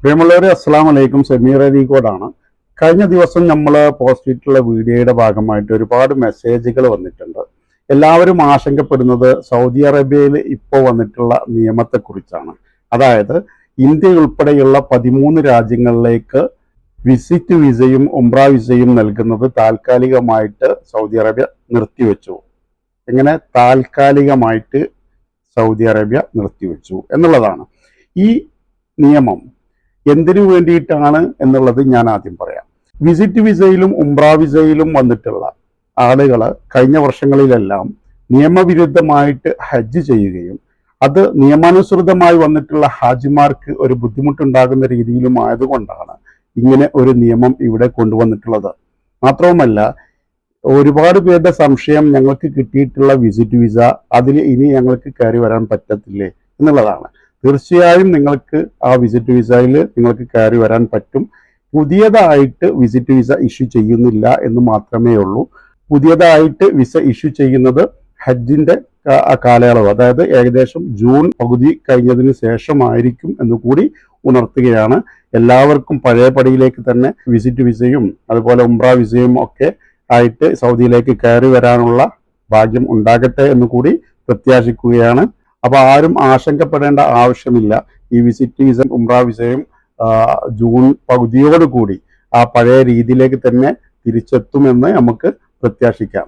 പ്രിയമുള്ളവരെ, അസ്സലാമു അലൈക്കും. സമീർ അരീക്കോടാണ്. കഴിഞ്ഞ ദിവസം നമ്മൾ പോസ്റ്റ് ചെയ്തിട്ടുള്ള വീഡിയോയുടെ ഭാഗമായിട്ട് ഒരുപാട് മെസ്സേജുകൾ വന്നിട്ടുണ്ട്. എല്ലാവരും ആശങ്കപ്പെടുന്നത് സൗദി അറേബ്യയിൽ ഇപ്പോൾ വന്നിട്ടുള്ള നിയമത്തെക്കുറിച്ചാണ്. അതായത് ഇന്ത്യ ഉൾപ്പെടെയുള്ള 13 രാജ്യങ്ങളിലേക്ക് വിസിറ്റ് വിസയും ഉംറ വിസയും നൽകുന്നത് താൽക്കാലികമായിട്ട് സൗദി അറേബ്യ നിർത്തിവെച്ചു. എങ്ങനെ താൽക്കാലികമായിട്ട് സൗദി അറേബ്യ നിർത്തിവെച്ചു എന്നുള്ളതാണ്. ഈ നിയമം എന്തിനു വേണ്ടിയിട്ടാണ് എന്നുള്ളത് ഞാൻ ആദ്യം പറയാം. വിസിറ്റ് വിസയിലും ഉംറ വിസയിലും വന്നിട്ടുള്ള ആളുകൾ കഴിഞ്ഞ വർഷങ്ങളിലെല്ലാം നിയമവിരുദ്ധമായിട്ട് ഹജ്ജ് ചെയ്യുകയും അത് നിയമാനുസൃതമായി വന്നിട്ടുള്ള ഹാജിമാർക്ക് ഒരു ബുദ്ധിമുട്ടുണ്ടാകുന്ന രീതിയിലും ആയതുകൊണ്ടാണ് ഇങ്ങനെ ഒരു നിയമം ഇവിടെ കൊണ്ടുവന്നിട്ടുള്ളത്. മാത്രവുമല്ല, ഒരുപാട് പേരുടെ സംശയം ഞങ്ങൾക്ക് കിട്ടിയിട്ടുള്ള വിസിറ്റ് വിസ അതിൽ ഇനി ഞങ്ങൾക്ക് കയറി വരാൻ പറ്റത്തില്ലേ എന്നുള്ളതാണ്. തീർച്ചയായും നിങ്ങൾക്ക് ആ വിസിറ്റ് വിസയിൽ നിങ്ങൾക്ക് കയറി വരാൻ പറ്റും. പുതിയതായിട്ട് വിസിറ്റ് വിസ ഇഷ്യൂ ചെയ്യുന്നില്ല എന്ന് മാത്രമേ ഉള്ളൂ. പുതിയതായിട്ട് വിസ ഇഷ്യൂ ചെയ്യുന്നത് ഹജ്ജിന്റെ കാലയളവ്, അതായത് ഏകദേശം ജൂൺ പകുതി കഴിഞ്ഞതിന് ശേഷമായിരിക്കും എന്ന് കൂടി ഉണർത്തുകയാണ്. എല്ലാവർക്കും പഴയപടിയിലേക്ക് തന്നെ വിസിറ്റ് വിസയും അതുപോലെ ഉംറ വിസയും ഒക്കെ ആയിട്ട് സൗദിയിലേക്ക് കയറി വരാനുള്ള ഭാഗ്യം ഉണ്ടാകട്ടെ എന്ന് കൂടി പ്രത്യാശിക്കുകയാണ്. അപ്പൊ ആരും ആശങ്കപ്പെടേണ്ട ആവശ്യമില്ല. ഈ വിസിറ്റ് വിസ ഉംറ വിസയും ജൂൺ പകുതിയോടുകൂടി ആ പഴയ രീതിയിലേക്ക് തന്നെ തിരിച്ചെത്തുമെന്ന് നമുക്ക് പ്രത്യാശിക്കാം.